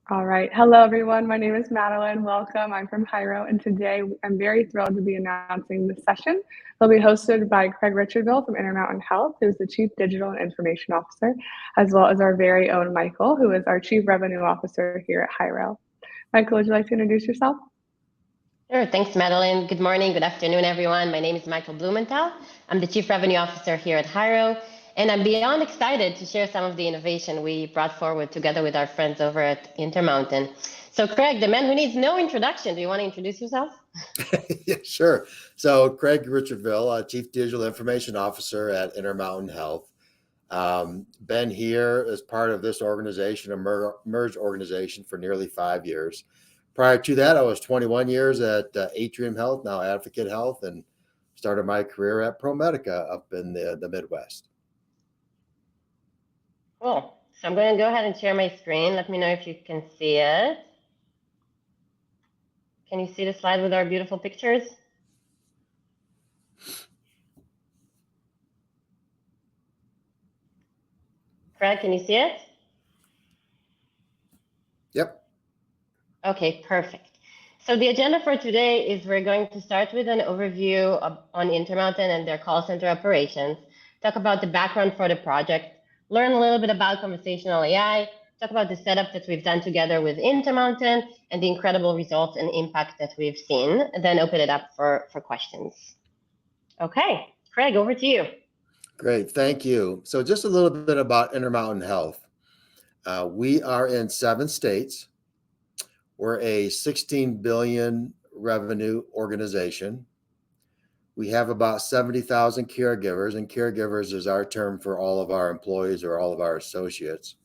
All right. Hello, everyone. My name is Madeline. Welcome. I'm from Hyro, and today I'm very thrilled to be announcing this session. It'll be hosted by Craig Richardville from Intermountain Health, who's the Chief Digital and Information Officer, as well as our very own Michael, who is our Chief Revenue Officer here at Hyro. Michael, would you like to introduce yourself? Sure. Thanks, Madeline. Good morning, good afternoon, everyone. My name is Michael Blumenthal. I'm the Chief Revenue Officer here at Hyro, and I'm beyond excited to share some of the innovation we brought forward together with our friends over at Intermountain. So, Craig, the man who needs no introduction, do you want to introduce yourself? Yeah, sure. So Craig Richardville, Chief Digital Information Officer at Intermountain Health. Been here as part of this organization, a merged organization, for nearly 5 years. Prior to that, I was 21 years at Atrium Health, now Advocate Health, and started my career at ProMedica up in the Midwest. Cool. So I'm going to go ahead and share my screen. Let me know if you can see it. Can you see the slide with our beautiful pictures? Craig, can you see it? Yep. Okay, perfect. So the agenda for today is we're going to start with an overview on Intermountain and their call center operations, talk about the background for the project, learn a little bit about conversational AI, talk about the setup that we've done together with Intermountain and the incredible results and impact that we've seen, and then open it up for questions. Okay, Craig, over to you. Great. Thank you. So just a little bit about Intermountain Health. We are in 7 states. We're a 16 billion revenue organization. We have about 70,000 caregivers, and caregivers is our term for all of our employees or all of our associates.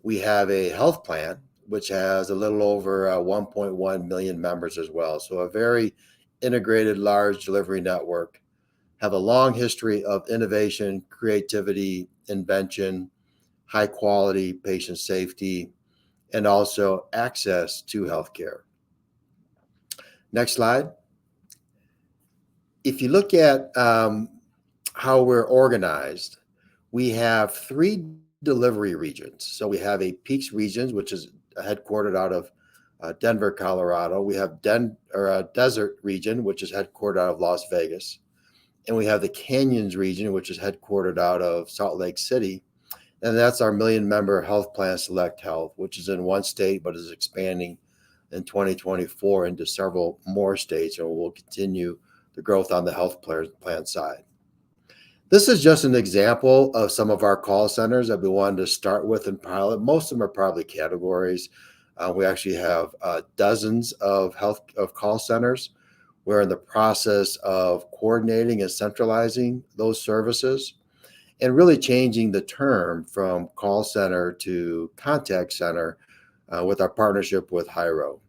We have a health plan, which has a little over 1.1 million members as well. So a very integrated, large delivery network. Have a long history of innovation, creativity, invention, high quality patient safety, and also access to healthcare. Next slide. If you look at how we're organized, we have 3 delivery regions. So we have a Peaks region, which is headquartered out of Denver, Colorado. We have a Desert region, which is headquartered out of Las Vegas. And we have the Canyons region, which is headquartered out of Salt Lake City. And that's our million-member health plan, Select Health, which is in 1 state, but is expanding in 2024 into several more states, and will continue the growth on the health plan side. This is just an example of some of our call centers that we wanted to start with and pilot. Most of them are probably categories. We actually have dozens of call centers. We're in the process of coordinating and centralizing those services and really changing the term from call center to contact center with our partnership with Hyro.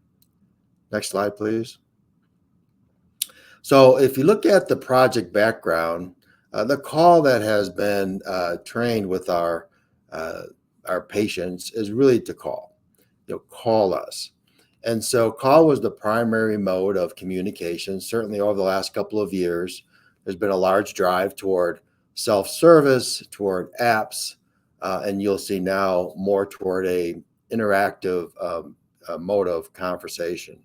Next slide, please. So if you look at the project background, the call that has been trained with our patients is really to call. Call us. And so call was the primary mode of communication. Certainly over the last couple of years, there's been a large drive toward self-service, toward apps, and you'll see now more toward a interactive mode of conversation.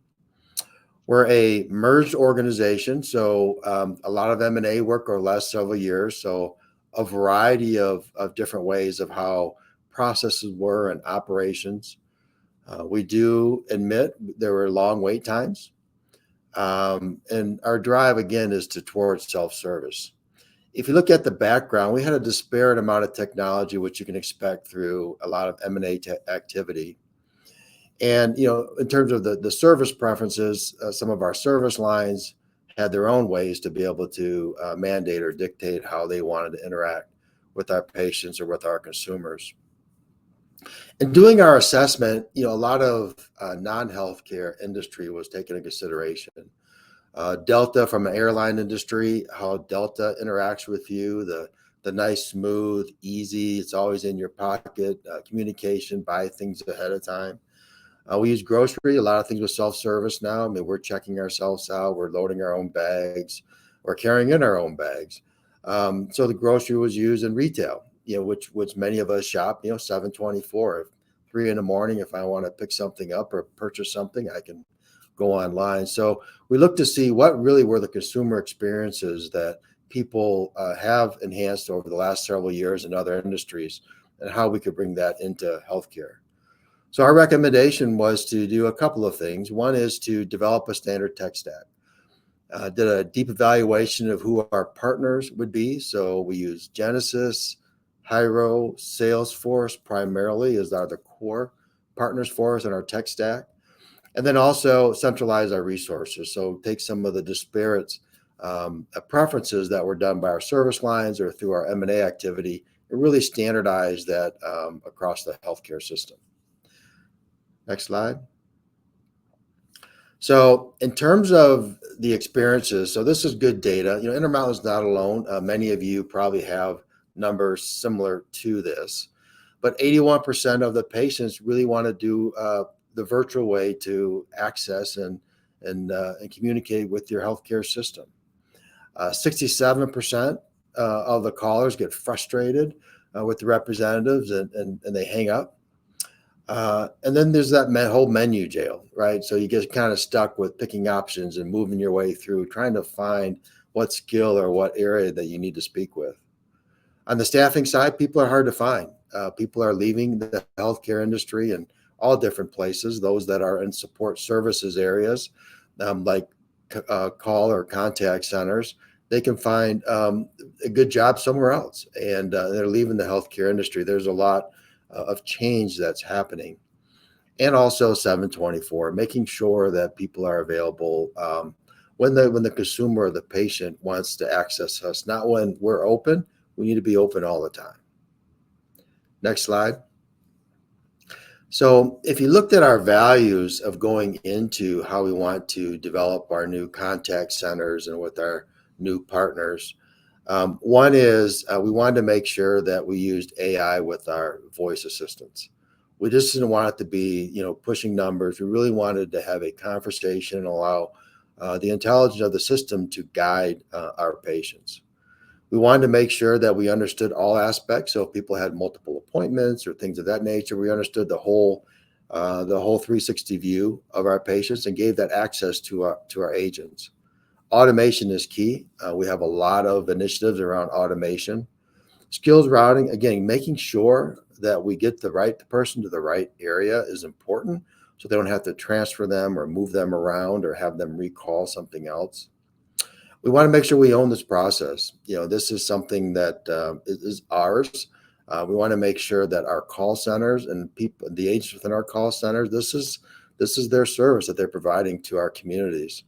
We're a merged organization, so a lot of M&A work over the last several years. So a variety of different ways of how processes were and operations. We do admit there were long wait times. And our drive, again, is towards self-service. If you look at the background, we had a disparate amount of technology, which you can expect through a lot of M&A activity. And, in terms of the service preferences, some of our service lines had their own ways to be able to mandate or dictate how they wanted to interact with our patients or with our consumers. In doing our assessment, a lot of non-healthcare industry was taken into consideration. Delta from an airline industry, how Delta interacts with you, the nice, smooth, easy, it's always in your pocket, communication, buy things ahead of time. We use grocery, a lot of things with self-service now. I mean, we're checking ourselves out, we're loading our own bags, we're carrying in our own bags. So the grocery was used in retail, which many of us shop, 7/24, 3 in the morning. If I want to pick something up or purchase something, I can go online. So we look to see what really were the consumer experiences that people have enhanced over the last several years in other industries, and how we could bring that into healthcare. So our recommendation was to do a couple of things. One is to develop a standard tech stack. Did a deep evaluation of who our partners would be. So we use Genesis, Hyro, Salesforce primarily as are the core partners for us in our tech stack. And then also centralize our resources. So take some of the disparate preferences that were done by our service lines or through our M&A activity and really standardize that across the healthcare system. Next slide. So in terms of the experiences, so this is good data. Intermountain is not alone. Many of you probably have numbers similar to this, but 81% of the patients really want to do the virtual way to access and communicate with your healthcare system. 67% of the callers get frustrated with the representatives and they hang up. And then there's that whole menu jail, right? So you get kind of stuck with picking options and moving your way through, trying to find what skill or what area that you need to speak with. On the staffing side, people are hard to find. People are leaving the healthcare industry in all different places. Those that are in support services areas, like call or contact centers, they can find a good job somewhere else, and they're leaving the healthcare industry. There's a lot of change that's happening. And also 724, making sure that people are available when the consumer or the patient wants to access us, not when we're open. We need to be open all the time. Next slide. So if you looked at our values of going into how we want to develop our new contact centers and with our new partners, one is we wanted to make sure that we used AI with our voice assistants. We just didn't want it to be, pushing numbers. We really wanted to have a conversation and allow the intelligence of the system to guide our patients. We wanted to make sure that we understood all aspects. So if people had multiple appointments or things of that nature, we understood the whole 360 view of our patients and gave that access to our agents. Automation is key. We have a lot of initiatives around automation. Skills routing, again, making sure that we get the right person to the right area is important, so they don't have to transfer them or move them around or have them recall something else. We want to make sure we own this process. This is something that is ours. We want to make sure that our call centers and people, the agents within our call centers, this is their service that they're providing to our communities.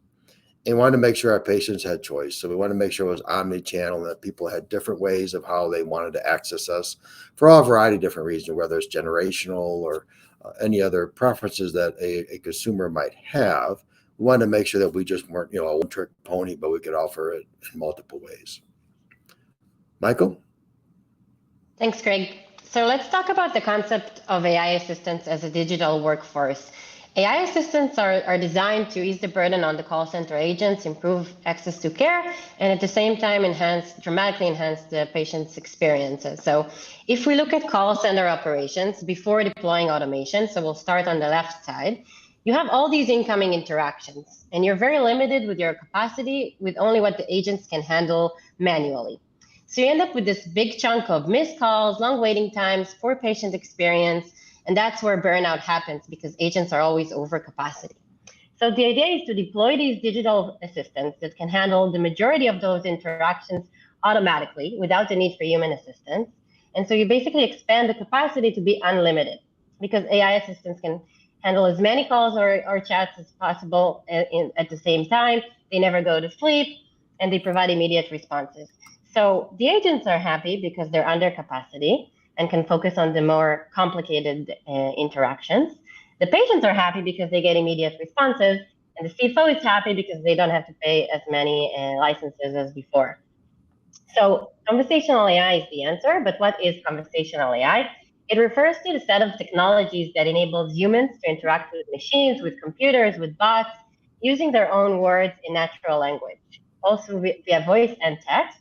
And we wanted to make sure our patients had choice. So we want to make sure it was omni-channel, that people had different ways of how they wanted to access us for all a variety of different reasons, whether it's generational or any other preferences that a consumer might have. We wanted to make sure that we just weren't, a one-trick pony, but we could offer it in multiple ways. Michael? Thanks, Greg. So let's talk about the concept of AI assistants as a digital workforce. AI assistants are designed to ease the burden on the call center agents, improve access to care, and at the same time dramatically enhance the patient's experiences. So if we look at call center operations before deploying automation, so we'll start on the left side, you have all these incoming interactions, and you're very limited with your capacity with only what the agents can handle manually. So you end up with this big chunk of missed calls, long waiting times, poor patient experience, and that's where burnout happens because agents are always over capacity. So the idea is to deploy these digital assistants that can handle the majority of those interactions automatically without the need for human assistance. And so you basically expand the capacity to be unlimited because AI assistants can handle as many calls or chats as possible at the same time. They never go to sleep, and they provide immediate responses. So the agents are happy because they're under capacity and can focus on the more complicated interactions. The patients are happy because they get immediate responses, and the CFO is happy because they don't have to pay as many licenses as before. So conversational AI is the answer, but what is conversational AI? It refers to the set of technologies that enables humans to interact with machines, with computers, with bots, using their own words in natural language, also via voice and text.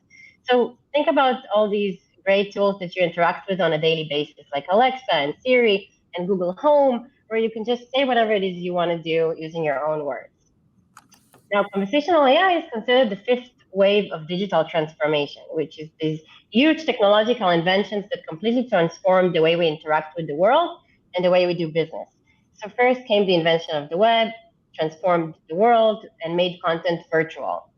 So think about all these great tools that you interact with on a daily basis, like Alexa and Siri, and Google Home, where you can just say whatever it is you want to do using your own words. Now, conversational AI is considered the fifth wave of digital transformation, which is these huge technological inventions that completely transform the way we interact with the world and the way we do business. So first came the invention of the web, transformed the world, and made content virtual.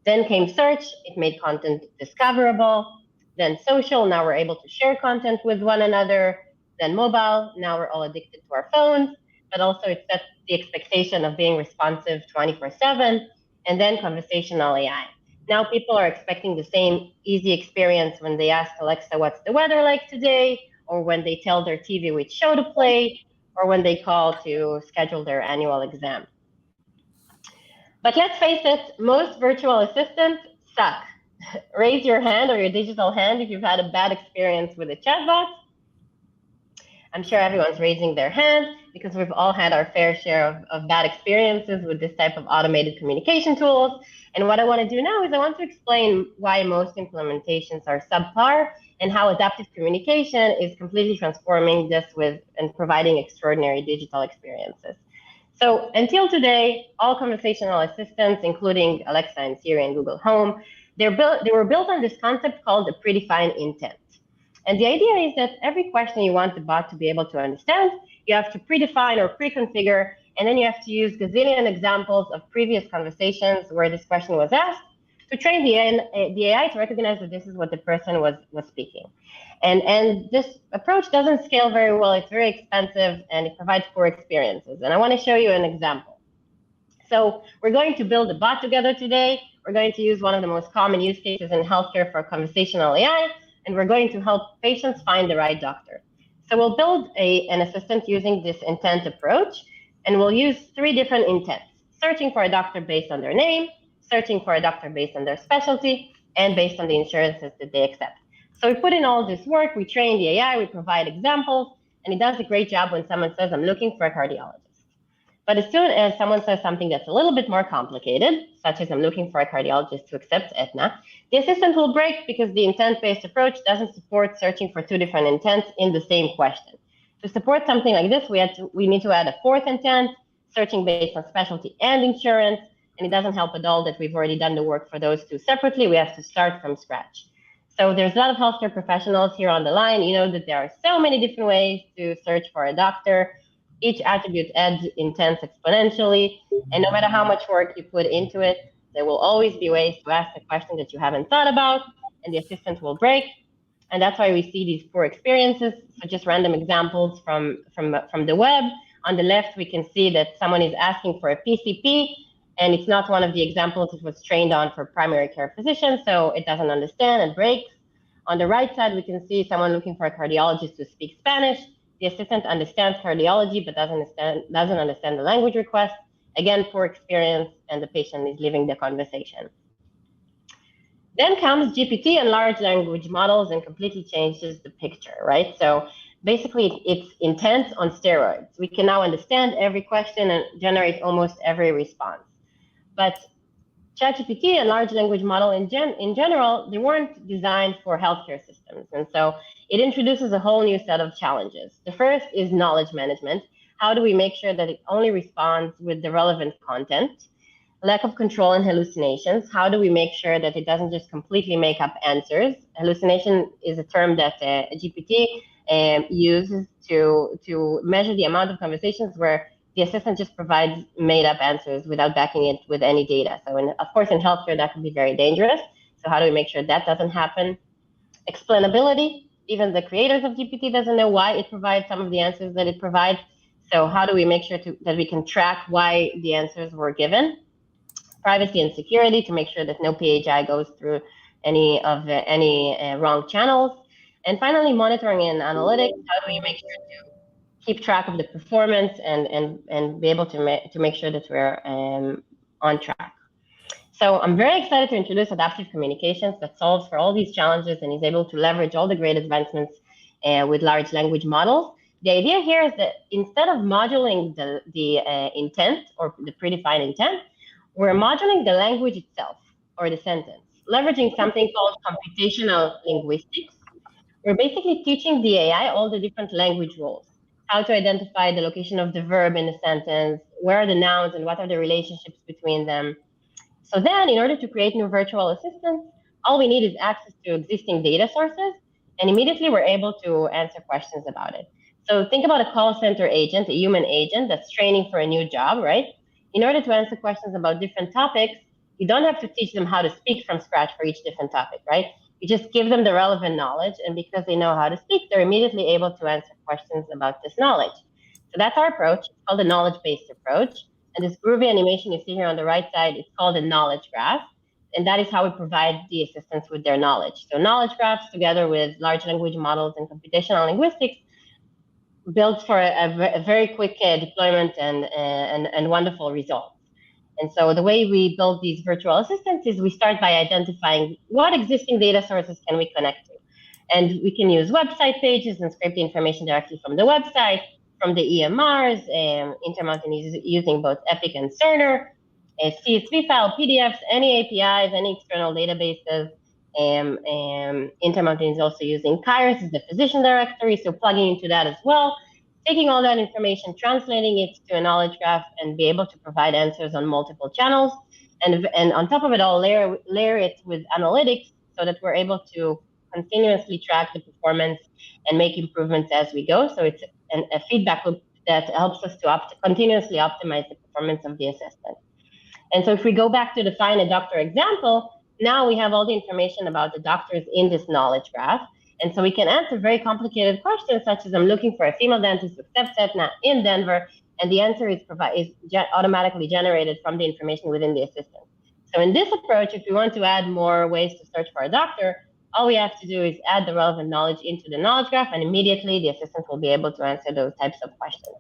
Then came search, it made content discoverable. Then social, now we're able to share content with one another. Then mobile, now we're all addicted to our phones, but also it sets the expectation of being responsive 24/7. And then conversational AI. Now people are expecting the same easy experience when they ask Alexa, what's the weather like today? Or when they tell their TV which show to play, or when they call to schedule their annual exam. But let's face it, most virtual assistants suck. Raise your hand or your digital hand if you've had a bad experience with a chatbot. I'm sure everyone's raising their hand because we've all had our fair share of bad experiences with this type of automated communication tools. And what I want to do now is I want to explain why most implementations are subpar and how adaptive communication is completely transforming this and providing extraordinary digital experiences. So until today, all conversational assistants, including Alexa and Siri and Google Home, they were built on this concept called a predefined intent. And the idea is that every question you want the bot to be able to understand, you have to predefine or pre-configure, and then you have to use gazillion examples of previous conversations where this question was asked to train the AI to recognize that this is what the person was speaking. And this approach doesn't scale very well. It's very expensive, and it provides poor experiences. And I want to show you an example. So we're going to build a bot together today. We're going to use one of the most common use cases in healthcare for conversational AI, and we're going to help patients find the right doctor. So we'll build an assistant using this intent approach, and we'll use 3 different intents: searching for a doctor based on their name, searching for a doctor based on their specialty, and based on the insurances that they accept. So we put in all this work, we train the AI, we provide examples, and it does a great job when someone says, I'm looking for a cardiologist. But as soon as someone says something that's a little bit more complicated, such as I'm looking for a cardiologist to accept Aetna, the assistant will break because the intent-based approach doesn't support searching for 2 different intents in the same question. To support something like this, we need to add a 4th intent, searching based on specialty and insurance, and it doesn't help at all that we've already done the work for those 2 separately. We have to start from scratch. So there's a lot of healthcare professionals here on the line. You know that there are so many different ways to search for a doctor. Each attribute adds intents exponentially, and no matter how much work you put into it, there will always be ways to ask a question that you haven't thought about, and the assistant will break. And that's why we see these poor experiences. So just random examples from the web. On the left, we can see that someone is asking for a PCP, and it's not one of the examples it was trained on for primary care physicians, so it doesn't understand and breaks. On the right side, we can see someone looking for a cardiologist to speak Spanish. The assistant understands cardiology, but doesn't understand the language request. Again, poor experience, and the patient is leaving the conversation. Then comes GPT and large language models and completely changes the picture, right? So basically, it's intent on steroids. We can now understand every question and generate almost every response. But ChatGPT and large language model in general, they weren't designed for healthcare systems. And so it introduces a whole new set of challenges. The first is knowledge management. How do we make sure that it only responds with the relevant content? Lack of control and hallucinations. How do we make sure that it doesn't just completely make up answers? Hallucination is a term that GPT uses to measure the amount of conversations where the assistant just provides made-up answers without backing it with any data. So, of course, in healthcare, that can be very dangerous. So how do we make sure that doesn't happen? Explainability. Even the creators of GPT doesn't know why it provides some of the answers that it provides. So how do we make sure that we can track why the answers were given? Privacy and security, to make sure that no PHI goes through any wrong channels. And finally, monitoring and analytics. How do we make sure to keep track of the performance and be able to make sure that we're on track. So I'm very excited to introduce adaptive communications that solves for all these challenges and is able to leverage all the great advancements with large language models. The idea here is that instead of moduling the intent or the predefined intent, we're moduling the language itself or the sentence, leveraging something called computational linguistics. We're basically teaching the AI all the different language rules. how to identify the location of the verb in a sentence, where are the nouns and what are the relationships between them. So then, in order to create new virtual assistants, all we need is access to existing data sources, and immediately we're able to answer questions about it. So think about a call center agent, a human agent that's training for a new job, right? In order to answer questions about different topics, you don't have to teach them how to speak from scratch for each different topic, right? You just give them the relevant knowledge, and because they know how to speak, they're immediately able to answer questions about this knowledge. So that's our approach. It's called a knowledge-based approach. And this groovy animation you see here on the right side, it's called a knowledge graph. And that is how we provide the assistants with their knowledge. So knowledge graphs together with large language models and computational linguistics built for a very quick deployment and wonderful results. And so the way we build these virtual assistants is we start by identifying what existing data sources can we connect to. And we can use website pages and scrape the information directly from the website, from the EMRs. Intermountain is using both Epic and Cerner, a CSV file, PDFs, any APIs, any external databases. Intermountain is also using Kairos as the physician directory, so plugging into that as well, taking all that information, translating it to a knowledge graph, and be able to provide answers on multiple channels. And on top of it all, layer it with analytics so that we're able to continuously track the performance and make improvements as we go. So it's a feedback loop that helps us to continuously optimize the performance of the assistant. And so if we go back to the find a doctor example, now we have all the information about the doctors in this knowledge graph. And so we can answer very complicated questions such as I'm looking for a female dentist with Step in Denver, and the answer is automatically generated from the information within the assistant. So in this approach, if we want to add more ways to search for a doctor, all we have to do is add the relevant knowledge into the knowledge graph, and immediately the assistant will be able to answer those types of questions.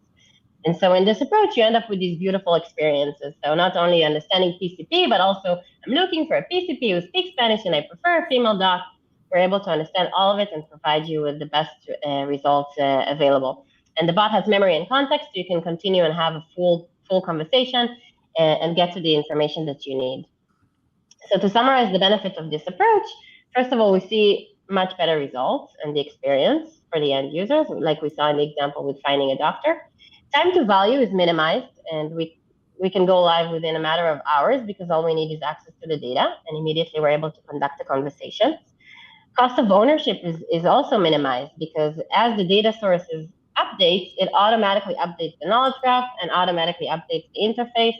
And so in this approach, you end up with these beautiful experiences. So not only understanding PCP, but also I'm looking for a PCP who speaks Spanish and I prefer a female doc. We're able to understand all of it and provide you with the best results available. And the bot has memory and context, so you can continue and have a full conversation and get to the information that you need. So to summarize the benefits of this approach, first of all, we see much better results and the experience for the end users, like we saw in the example with finding a doctor. Time to value is minimized, and we can go live within a matter of hours because all we need is access to the data, and immediately we're able to conduct the conversations. Cost of ownership is also minimized because as the data sources updates, it automatically updates the knowledge graph and automatically updates the interface.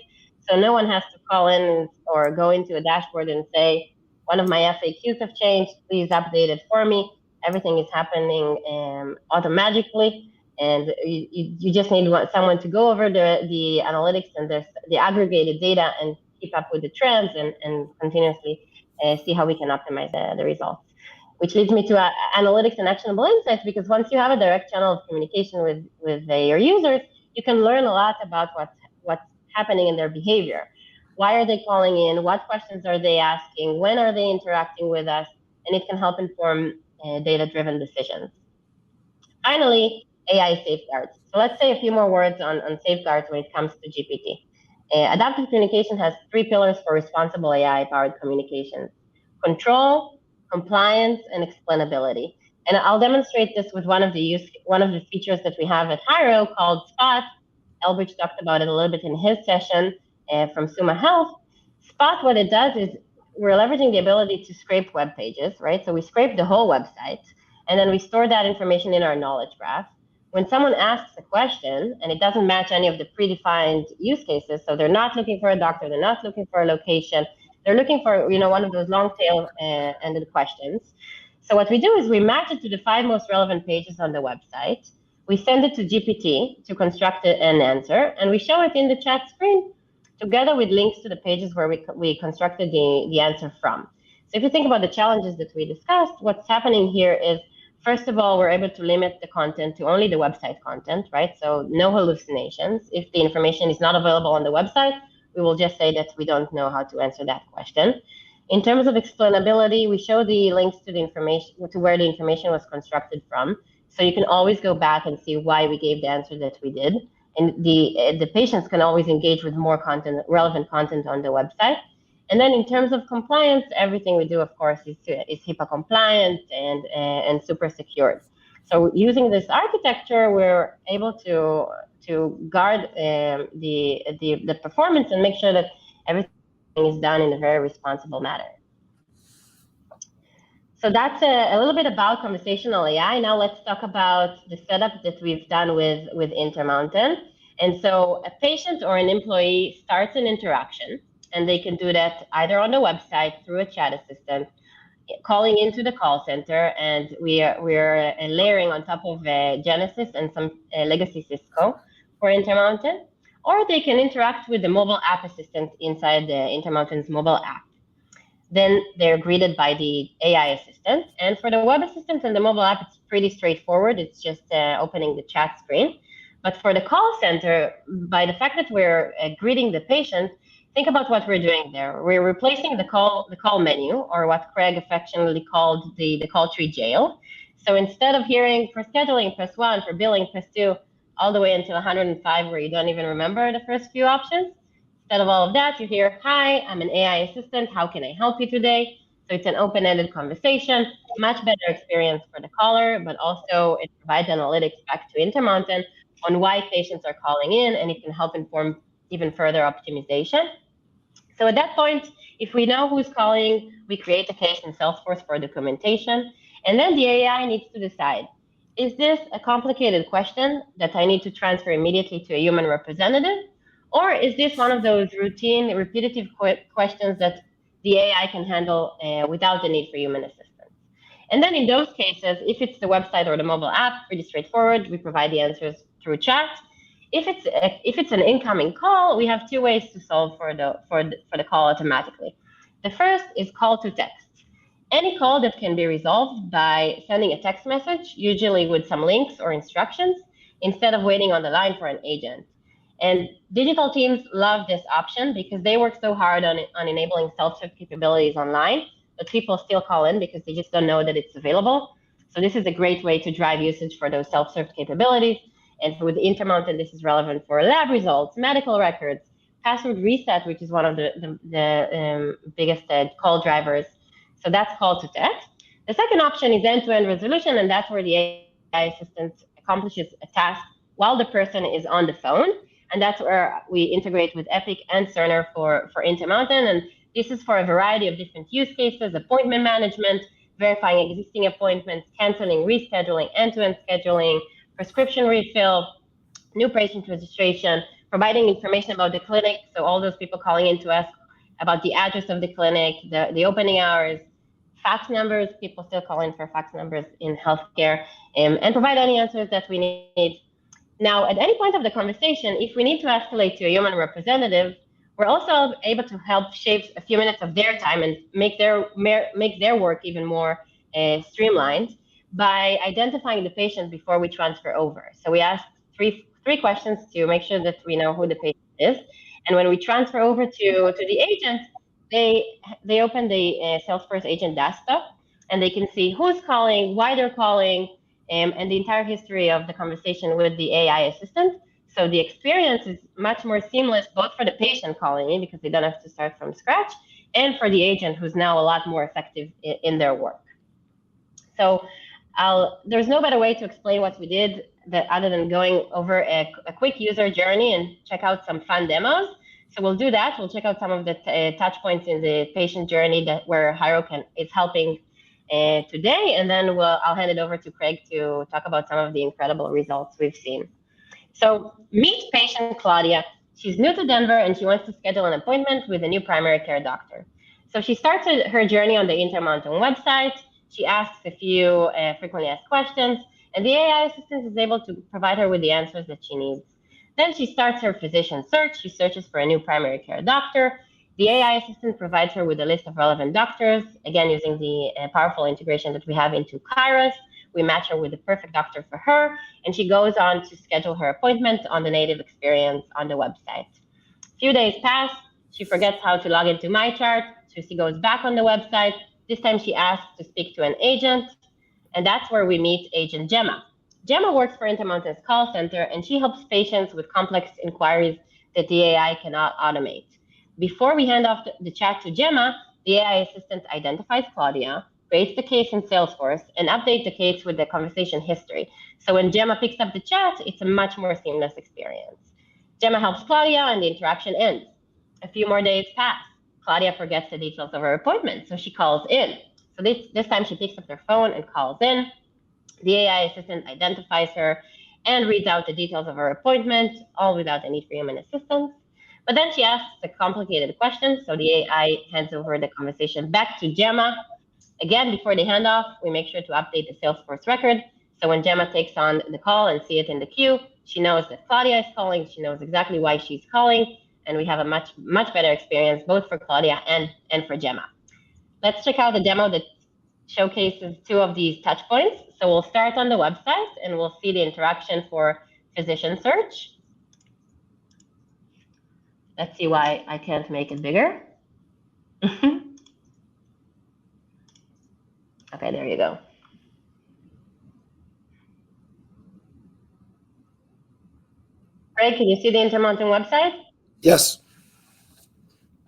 So no one has to call in or go into a dashboard and say, one of my FAQs have changed, please update it for me. Everything is happening automatically. And you just need someone to go over the analytics and the aggregated data and keep up with the trends and continuously see how we can optimize the results. Which leads me to analytics and actionable insights, because once you have a direct channel of communication with your users, you can learn a lot about what's happening in their behavior. Why are they calling in? What questions are they asking? When are they interacting with us? And it can help inform data-driven decisions. Finally, AI safeguards. So let's say a few more words on safeguards when it comes to GPT. Adaptive communication has 3 pillars for responsible AI-powered communications: control, compliance, and explainability. And I'll demonstrate this with one of the features that we have at Hyro called Spot. Elbridge talked about it a little bit in his session from Summa Health. Spot, what it does is we're leveraging the ability to scrape web pages, right? So we scrape the whole website, and then we store that information in our knowledge graph. When someone asks a question and it doesn't match any of the predefined use cases, so they're not looking for a doctor, they're not looking for a location, they're looking for one of those long tail ended questions. So what we do is we match it to the 5 most relevant pages on the website. We send it to GPT to construct an answer, and we show it in the chat screen together with links to the pages where we constructed the answer from. So if you think about the challenges that we discussed, what's happening here is, first of all, we're able to limit the content to only the website content, right? So no hallucinations. If the information is not available on the website, we will just say that we don't know how to answer that question. In terms of explainability, we show the links to the information, to where the information was constructed from. So you can always go back and see why we gave the answer that we did. And the patients can always engage with more content, relevant content on the website. And then in terms of compliance, everything we do, of course, is HIPAA compliant and super secured. So using this architecture, we're able to guard the performance and make sure that everything is done in a very responsible manner. So that's a little bit about conversational AI. Now let's talk about the setup that we've done with Intermountain. And so a patient or an employee starts an interaction, and they can do that either on the website through a chat assistant, calling into the call center, and we're layering on top of Genesis and some legacy Cisco for Intermountain, or they can interact with the mobile app assistant inside the Intermountain's mobile app. Then they're greeted by the AI assistant. And for the web assistant and the mobile app, it's pretty straightforward. It's just opening the chat screen. But for the call center, by the fact that we're greeting the patient, think about what we're doing there. We're replacing the call menu, or what Craig affectionately called the call tree jail. So instead of hearing for scheduling, press 1, for billing, press 2, all the way until 105, where you don't even remember the first few options, instead of all of that, you hear, "Hi, I'm an AI assistant. How can I help you today?" So it's an open-ended conversation, much better experience for the caller, but also it provides analytics back to Intermountain on why patients are calling in, and it can help inform even further optimization. So at that point, if we know who's calling, we create a case in Salesforce for documentation, and then the AI needs to decide, is this a complicated question that I need to transfer immediately to a human representative? Or is this one of those routine, repetitive questions that the AI can handle without the need for human assistance? And then in those cases, if it's the website or the mobile app, pretty straightforward. We provide the answers through chat. If it's an incoming call, we have two ways to solve for the call automatically. The first is call to text. Any call that can be resolved by sending a text message, usually with some links or instructions, instead of waiting on the line for an agent. And digital teams love this option because they work so hard on enabling self-serve capabilities online, but people still call in because they just don't know that it's available. So this is a great way to drive usage for those self-serve capabilities. And with Intermountain, this is relevant for lab results, medical records, password reset, which is one of the biggest call drivers. So that's call to text. The second option is end-to-end resolution, and that's where the AI assistant accomplishes a task while the person is on the phone. And that's where we integrate with Epic and Cerner for Intermountain. And this is for a variety of different use cases: appointment management, verifying existing appointments, canceling, rescheduling, end-to-end scheduling, prescription refill, new patient registration, providing information about the clinic. So all those people calling in to ask about the address of the clinic, the opening hours, fax numbers, people still call in for fax numbers in healthcare, and provide any answers that we need. Now, at any point of the conversation, if we need to escalate to a human representative, we're also able to help shave a few minutes of their time and make their work even more streamlined by identifying the patient before we transfer over. So we ask three questions to make sure that we know who the patient is. And when we transfer over to the agent, they open the Salesforce agent desktop, and they can see who's calling, why they're calling, and the entire history of the conversation with the AI assistant. So the experience is much more seamless, both for the patient calling in, because they don't have to start from scratch, and for the agent, who's now a lot more effective in their work. So there's no better way to explain what we did other than going over a quick user journey and check out some fun demos. So we'll do that. We'll check out some of the touch points in the patient journey where Hyro is helping today, and then I'll hand it over to Craig to talk about some of the incredible results we've seen. So meet patient Claudia. She's new to Denver, and she wants to schedule an appointment with a new primary care doctor. So she starts her journey on the Intermountain website. She asks a few frequently asked questions, and the AI assistant is able to provide her with the answers that she needs. Then she starts her physician search. She searches for a new primary care doctor. The AI assistant provides her with a list of relevant doctors, again, using the powerful integration that we have into Kairos. We match her with the perfect doctor for her, and she goes on to schedule her appointment on the native experience on the website. A few days pass. She forgets how to log into MyChart, so she goes back on the website. This time she asks to speak to an agent, and that's where we meet agent Gemma. Gemma works for Intermountain's call center, and she helps patients with complex inquiries that the AI cannot automate. Before we hand off the chat to Gemma, the AI assistant identifies Claudia, creates the case in Salesforce, and updates the case with the conversation history. So when Gemma picks up the chat, it's a much more seamless experience. Gemma helps Claudia, and the interaction ends. A few more days pass. Claudia forgets the details of her appointment, so she calls in. So this time she picks up her phone and calls in. The AI assistant identifies her and reads out the details of her appointment, all without any human assistance. But then she asks a complicated question, so the AI hands over the conversation back to Gemma. Again, before they hand off, we make sure to update the Salesforce record. So when Gemma takes on the call and see it in the queue, she knows that Claudia is calling, she knows exactly why she's calling, and we have a much better experience both for Claudia and for Gemma. Let's check out the demo that showcases two of these touch points. So we'll start on the website and we'll see the interaction for physician search. Let's see why I can't make it bigger. Okay, there you go. Craig, can you see the Intermountain website? Yes.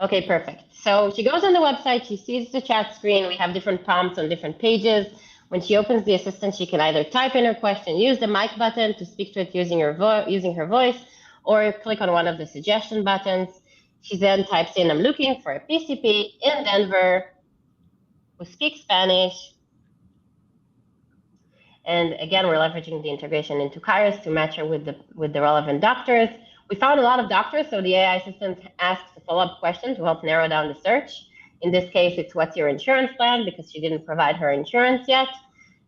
Okay, perfect. So she goes on the website, she sees the chat screen. We have different prompts on different pages. When she opens the assistant, she can either type in her question, use the mic button to speak to it using her voice, or click on one of the suggestion buttons. She then types in, I'm looking for a PCP in Denver who speaks Spanish. And again, we're leveraging the integration into Kairos to match her with the relevant doctors. We found a lot of doctors, so the AI assistant asks a follow-up question to help narrow down the search. In this case, it's what's your insurance plan, because she didn't provide her insurance yet.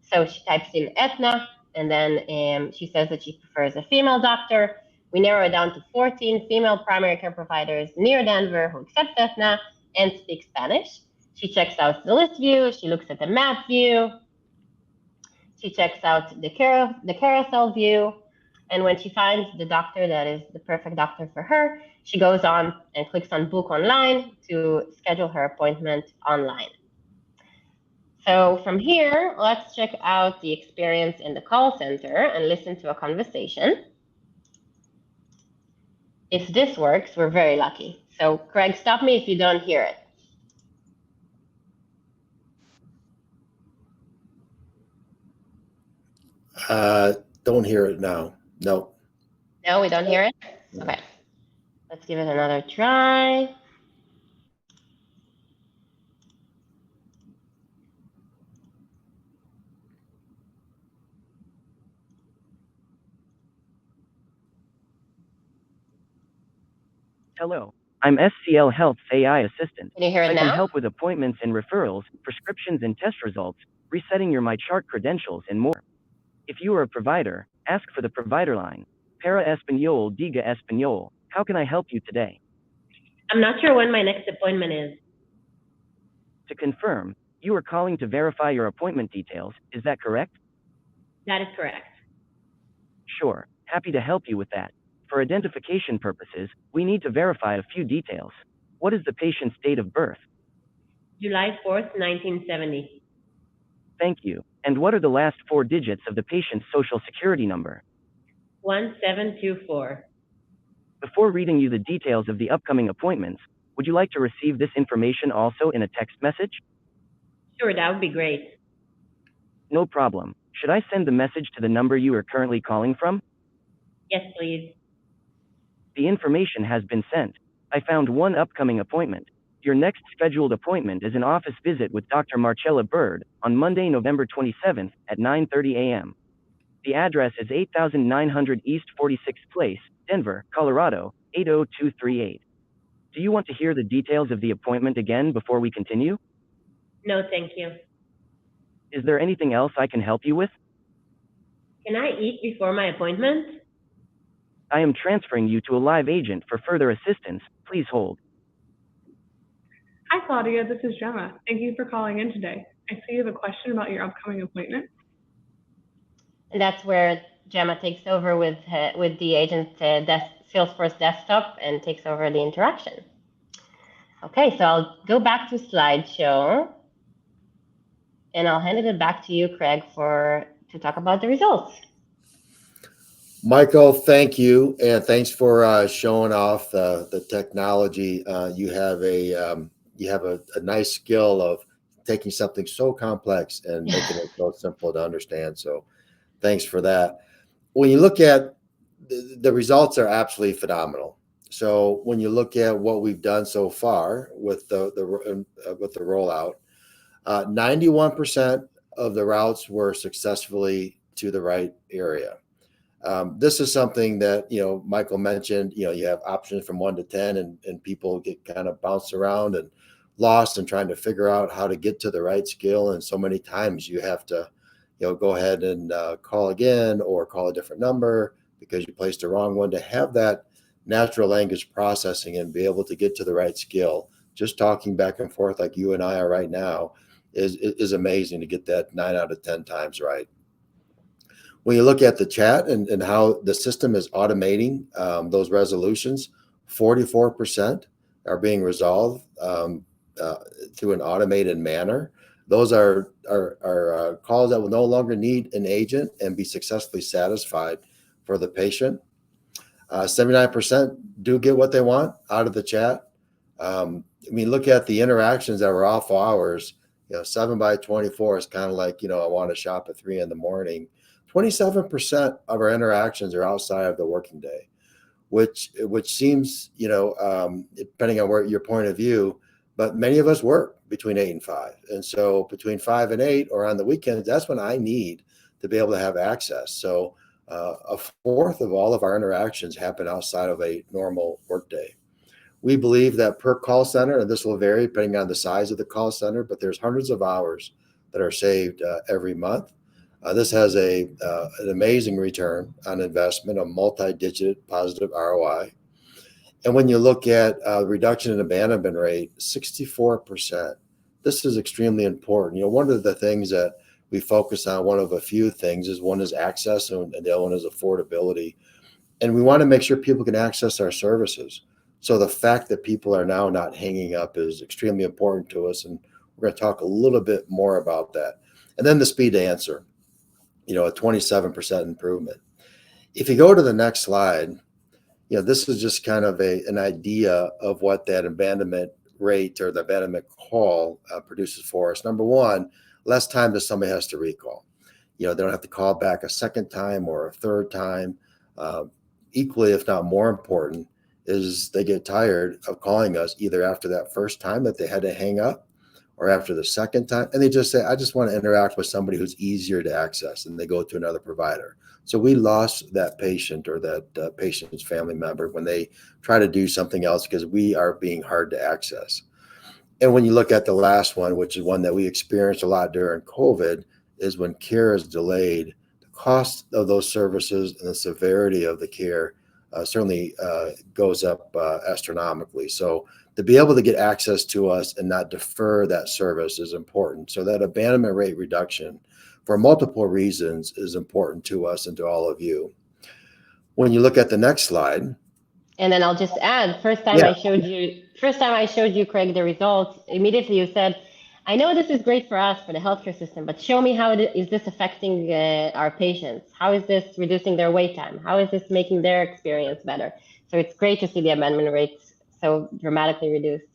So she types in Aetna, and then she says that she prefers a female doctor. We narrow it down to 14 female primary care providers near Denver who accept Aetna and speak Spanish. She checks out the list view, she looks at the map view, she checks out the carousel view, and when she finds the doctor that is the perfect doctor for her, she goes on and clicks on book online to schedule her appointment online. So from here, let's check out the experience in the call center and listen to a conversation. If this works, we're very lucky. So Craig, stop me if you don't hear it. Don't hear it now. No. No, we don't hear it? Okay. Let's give it another try. Hello, I'm SCL Health's AI assistant. Can you hear it I now? can help with appointments and referrals, prescriptions and test results, resetting your MyChart credentials, and more. If you are a provider, ask for the provider line. Para Español, Diga Español. How can I help you today? I'm not sure when my next appointment is. To confirm, you are calling to verify your appointment details, is that correct? That is correct. Sure, happy to help you with that. For identification purposes, we need to verify a few details. What is the patient's date of birth? July 4th, 1970. Thank you. And what are the last 4 digits of the patient's social security number? 1724. Before reading you the details of the upcoming appointments, would you like to receive this information also in a text message? Sure, that would be great. No problem. Should I send the message to the number you are currently calling from? Yes, please. The information has been sent. I found one upcoming appointment. Your next scheduled appointment is an office visit with Dr. Marcella Bird on Monday, November 27th at 9:30 a.m. The address is 8900 East 46th Place, Denver, Colorado, 80238. Do you want to hear the details of the appointment again before we continue? No, thank you. Is there anything else I can help you with? Can I eat before my appointment? I am transferring you to a live agent for further assistance. Please hold. Hi, Claudia. This is Gemma. Thank you for calling in today. I see you have a question about your upcoming appointment. And that's where Gemma takes over with the agent's Salesforce desktop and takes over the interaction. Okay, so I'll go back to slideshow, and I'll hand it back to you, Craig, to talk about the results. Michael, thank you, and thanks for showing off the technology. You have a nice skill of taking something so complex and making it so simple to understand. So thanks for that. When you look at the results are absolutely phenomenal. So when you look at what we've done so far with the rollout, 91% of the routes were successfully to the right area. This is something that, Michael mentioned, you have options from 1 to 10 and people get kind of bounced around and lost and trying to figure out how to get to the right skill. And so many times you have to, go ahead and call again or call a different number because you placed the wrong one. To have that natural language processing and be able to get to the right skill, just talking back and forth like you and I are right now is amazing to get that 9 out of 10 times right. When you look at the chat and how the system is automating those resolutions, 44% are being resolved through an automated manner. Those are calls that will no longer need an agent and be successfully satisfied for the patient. 79% do get what they want out of the chat. Look at the interactions that were off hours. 7 by 24 is kind of like, I want to shop at 3 a.m. 27% of our interactions are outside of the working day, which seems, depending on your point of view, but many of us work between 8 and 5. And so between 5 and 8 or on the weekends, that's when I need to be able to have access. So a fourth of all of our interactions happen outside of a normal workday. We believe that per call center, and this will vary depending on the size of the call center, but there's hundreds of hours that are saved every month. This has an amazing return on investment, a multi-digit positive ROI. And when you look at reduction in abandonment rate, 64%, this is extremely important. One of the things that we focus on, one of a few things, is one is access and the other one is affordability. And we want to make sure people can access our services. So the fact that people are now not hanging up is extremely important to us. And we're going to talk a little bit more about that. And then the speed to answer, a 27% improvement. If you go to the next slide, this is just kind of an idea of what that abandonment rate or the abandonment call produces for us. Number one, less time that somebody has to recall. They don't have to call back a second time or a third time. Equally, if not more important, is they get tired of calling us either after that first time that they had to hang up or after the second time. And they just say, I just want to interact with somebody who's easier to access, and they go to another provider. So we lost that patient or that patient's family member when they try to do something else because we are being hard to access. And when you look at the last one, which is one that we experienced a lot during COVID, is when care is delayed, the cost of those services and the severity of the care certainly goes up astronomically. So to be able to get access to us and not defer that service is important. So that abandonment rate reduction for multiple reasons is important to us and to all of you. When you look at the next slide. And then I'll just add, first time I showed you, Craig, the results, immediately you said, I know this is great for us, for the healthcare system, but show me how is this affecting our patients? How is this reducing their wait time? How is this making their experience better? So it's great to see the abandonment rates so dramatically reduced.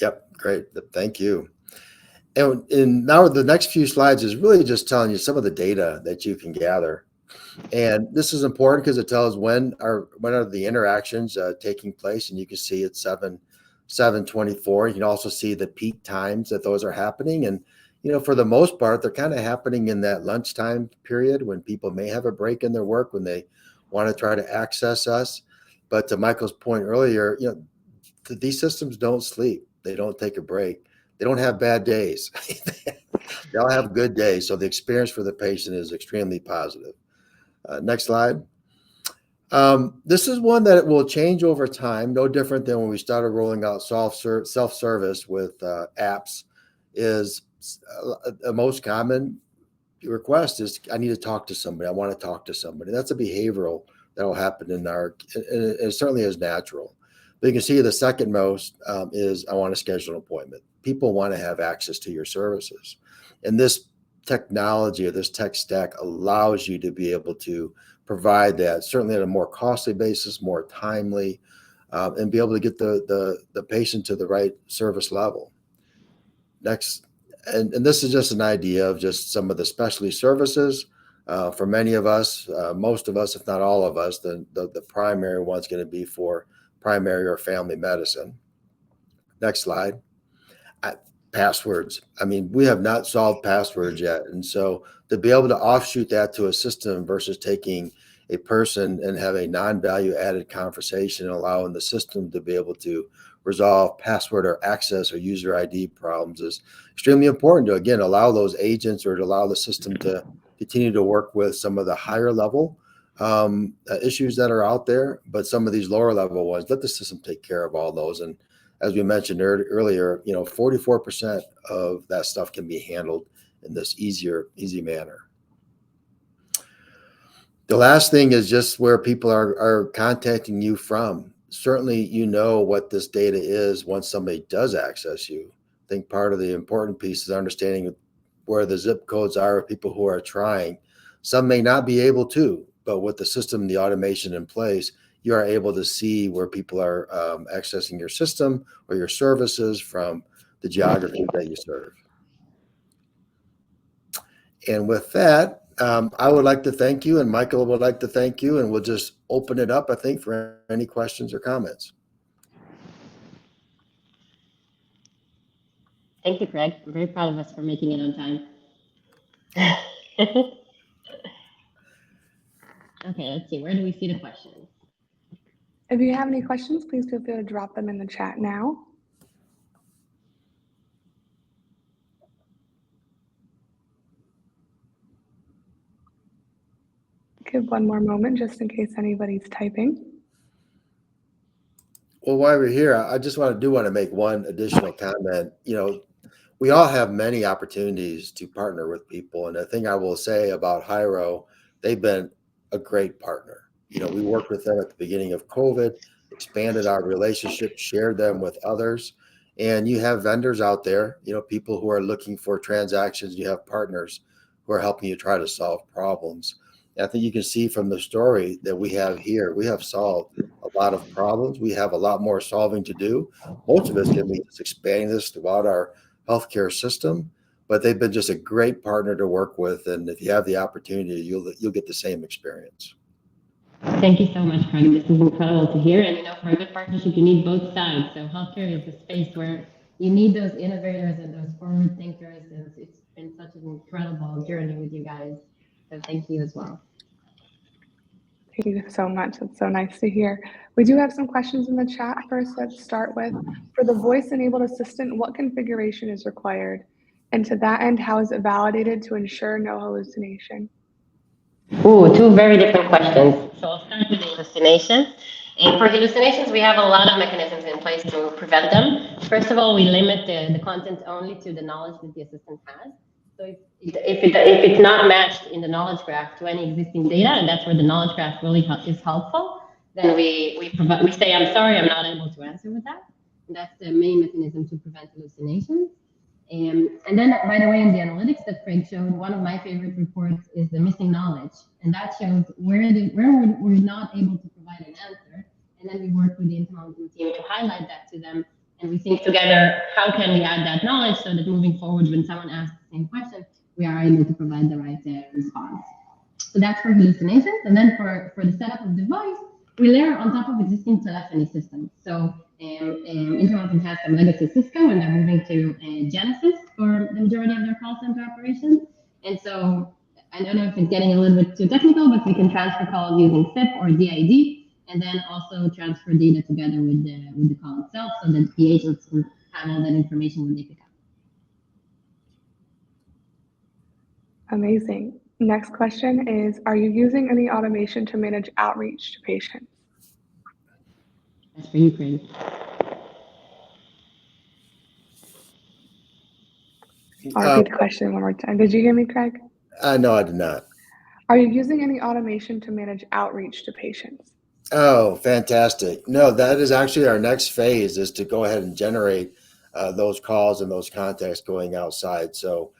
Yep, great. Thank you. And now the next few slides is really just telling you some of the data that you can gather. And this is important because it tells when are the interactions taking place, and you can see it's 7:24. You can also see the peak times that those are happening. And, for the most part, they're kind of happening in that lunchtime period when people may have a break in their work, when they want to try to access us. But to Michael's point earlier, these systems don't sleep. They don't take a break. They don't have bad days. They all have good days. So the experience for the patient is extremely positive. Next slide. This is one that will change over time, no different than when we started rolling out self-service with apps. Is the most common request is, I need to talk to somebody. I want to talk to somebody. That's a behavioral that will happen and it certainly is natural. But you can see the second most is, I want to schedule an appointment. People want to have access to your services. And this technology or this tech stack allows you to be able to provide that, certainly at a more costly basis, more timely, and be able to get the patient to the right service level. Next. And this is just an idea of just some of the specialty services. For many of us, most of us, if not all of us, the primary one's going to be for primary or family medicine. Next slide. Passwords. I mean, we have not solved passwords yet. And so to be able to offshoot that to a system versus taking a person and have a non-value added conversation and allowing the system to be able to resolve password or access or user ID problems is extremely important to, again, allow those agents or to allow the system to continue to work with some of the higher level issues that are out there, but some of these lower level ones, let the system take care of all those. And as we mentioned earlier, 44% of that stuff can be handled in this easy manner. The last thing is just where people are contacting you from. Certainly, what this data is once somebody does access you. I think part of the important piece is understanding where the zip codes are of people who are trying. Some may not be able to, but with the system, the automation in place, you are able to see where people are accessing your system or your services from the geography that you serve. And with that, I would like to thank you, and Michael would like to thank you, and we'll just open it up, I think, for any questions or comments. Thank you, Craig. I'm very proud of us for making it on time. Okay, let's see. Where do we see the questions? If you have any questions, please feel free to drop them in the chat now. Give one more moment just in case anybody's typing. Well, while we're here, I just want to make one additional comment. We all have many opportunities to partner with people. And the thing I will say about Hyro, they've been a great partner. We worked with them at the beginning of COVID, expanded our relationship, shared them with others. And you have vendors out there, people who are looking for transactions. You have partners who are helping you try to solve problems. And I think you can see from the story that we have here, we have solved a lot of problems. We have a lot more solving to do. Most of us can be just expanding this throughout our healthcare system, but they've been just a great partner to work with. And if you have the opportunity, you'll get the same experience. Thank you so much, Craig. This is incredible to hear. And for a good partnership, you need both sides. So healthcare is a space where you need those innovators and those forward thinkers. And it's been such an incredible journey with you guys. So thank you as well. Thank you so much. It's so nice to hear. We do have some questions in the chat. First, let's start with, for the voice-enabled assistant, what configuration is required? And to that end, how is it validated to ensure no hallucination? Ooh, two very different questions. So I'll start with the hallucinations. And for hallucinations, we have a lot of mechanisms in place to prevent them. First of all, we limit the content only to the knowledge that the assistant has. So if it's not matched in the knowledge graph to any existing data, and that's where the knowledge graph really is helpful, then we say, I'm sorry, I'm not able to answer with that. And that's the main mechanism to prevent hallucinations. And then, by the way, in the analytics that Craig showed, one of my favorite reports is the missing knowledge. And that shows where we're not able to provide an answer. And then we work with the Intermountain team to highlight that to them. And we think together, how can we add that knowledge so that moving forward, when someone asks the same question, we are able to provide the right response. So that's for hallucinations. And then for the setup of the voice, we layer on top of existing telephony systems. So Intermountain has some legacy Cisco, and they're moving to Genesis for the majority of their call center operations. And so I don't know if it's getting a little bit too technical, but we can transfer calls using SIP or DID, and then also transfer data together with the call itself, so that the agents will handle that information when they pick up. Amazing. Next question is, are you using any automation to manage outreach to patients? That's for you, Craig. I'll repeat the question one more time. Did you hear me, Craig? No, I did not. Are you using any automation to manage outreach to patients? Oh, fantastic. No, that is actually our next phase, is to go ahead and generate those calls and those contacts going outside. So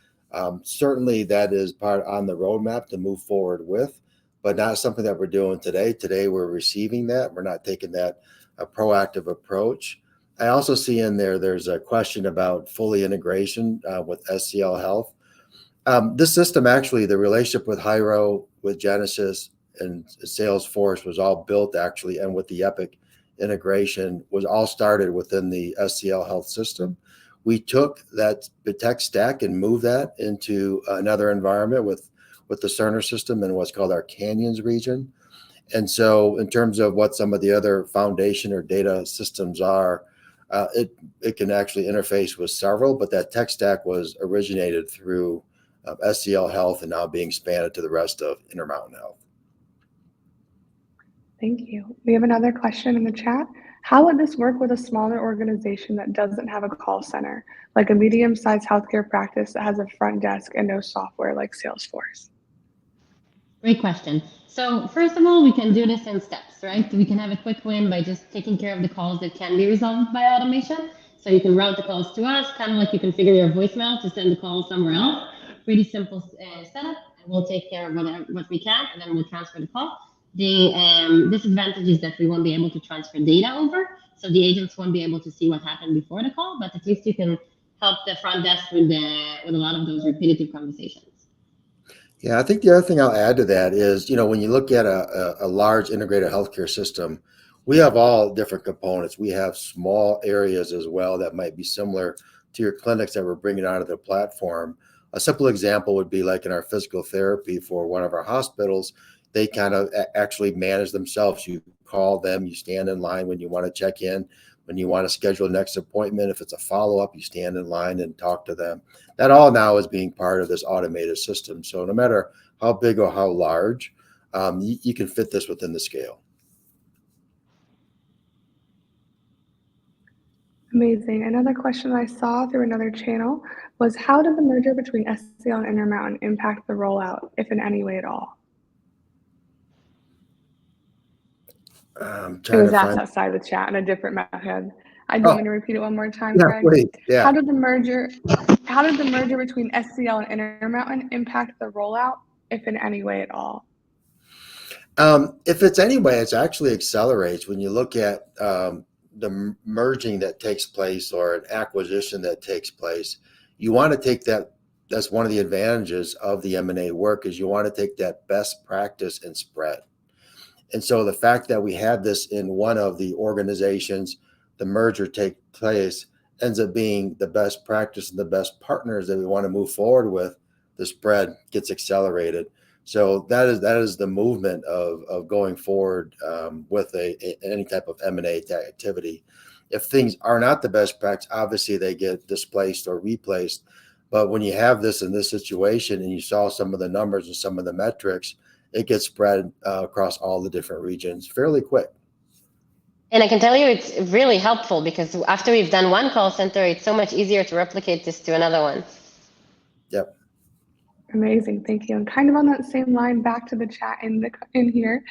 certainly that is part on the roadmap to move forward with, but not something that we're doing today. Today we're receiving that. We're not taking that proactive approach. I also see in there's a question about fully integration with SCL Health. This system, actually, the relationship with Hyro, with Genesis, and Salesforce was all built actually, and with the Epic integration was all started within the SCL Health system. We took the tech stack and moved that into another environment with the Cerner system and what's called our Canyons region. And so in terms of what some of the other foundation or data systems are, it can actually interface with several, but that tech stack was originated through SCL Health and now being expanded to the rest of Intermountain Health. Thank you. We have another question in the chat. How would this work with a smaller organization that doesn't have a call center, like a medium-sized healthcare practice that has a front desk and no software like Salesforce? Great question. So first of all, we can do this in steps, right? We can have a quick win by just taking care of the calls that can be resolved by automation. So you can route the calls to us, kind of like you configure your voicemail to send the call somewhere else. Pretty simple setup, and we'll take care of what we can, and then we'll transfer the call. The disadvantage is that we won't be able to transfer data over, so the agents won't be able to see what happened before the call, but at least you can help the front desk with a lot of those repetitive conversations. Yeah, I think the other thing I'll add to that is, when you look at a large integrated healthcare system, we have all different components. We have small areas as well that might be similar to your clinics that we're bringing onto the platform. A simple example would be like in our physical therapy for one of our hospitals, they kind of actually manage themselves. You call them, you stand in line when you want to check in, when you want to schedule a next appointment. If it's a follow-up, you stand in line and talk to them. That all now is being part of this automated system. So no matter how big or how large, you can fit this within the scale. Amazing. Another question I saw through another channel was, how did the merger between SCL and Intermountain impact the rollout, if in any way at all? It was asked outside the chat in a different method. I don't want me to repeat it one more time, Yeah, Craig. please. Yeah. How did the merger between SCL and Intermountain impact the rollout, if in any way at all? If it's any way, it actually accelerates. When you look at the merging that takes place or an acquisition that takes place, you want to take that. That's one of the advantages of the M&A work, is you want to take that best practice and spread. And so the fact that we had this in one of the organizations, the merger take place, ends up being the best practice and the best partners that we want to move forward with. The spread gets accelerated. So that is the movement of going forward with any type of M&A activity. If things are not the best practice, obviously they get displaced or replaced. But when you have this in this situation and you saw some of the numbers and some of the metrics, it gets spread across all the different regions fairly quick. And I can tell you it's really helpful, because after we've done one call center, it's so much easier to replicate this to another one. Yep. Amazing, thank you. And kind of on that same line, back to the chat in here,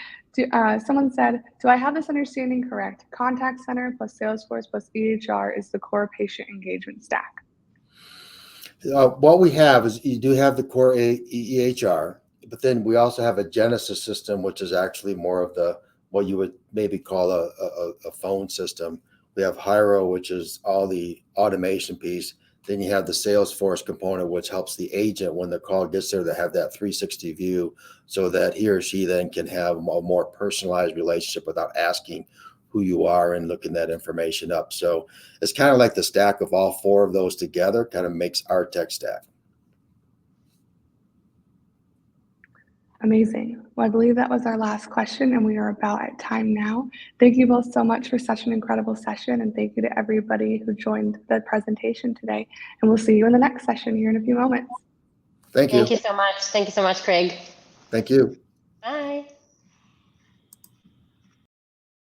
someone said, do I have this understanding correct? Contact center plus Salesforce plus EHR is the core patient engagement stack. What we have is, you do have the core EHR, but then we also have a Genesis system, which is actually more of what you would maybe call a phone system. We have Hyro, which is all the automation piece. Then you have the Salesforce component, which helps the agent when the call gets there to have that 360 view, so that he or she then can have a more personalized relationship without asking who you are and looking that information up. So it's kind of like the stack of all four of those together kind of makes our tech stack. Amazing. Well, I believe that was our last question, and we are about at time now. Thank you both so much for such an incredible session, and thank you to everybody who joined the presentation today. And we'll see you in the next session here in a few moments. Thank you. Thank you so much. Thank you so much, Craig. Thank you.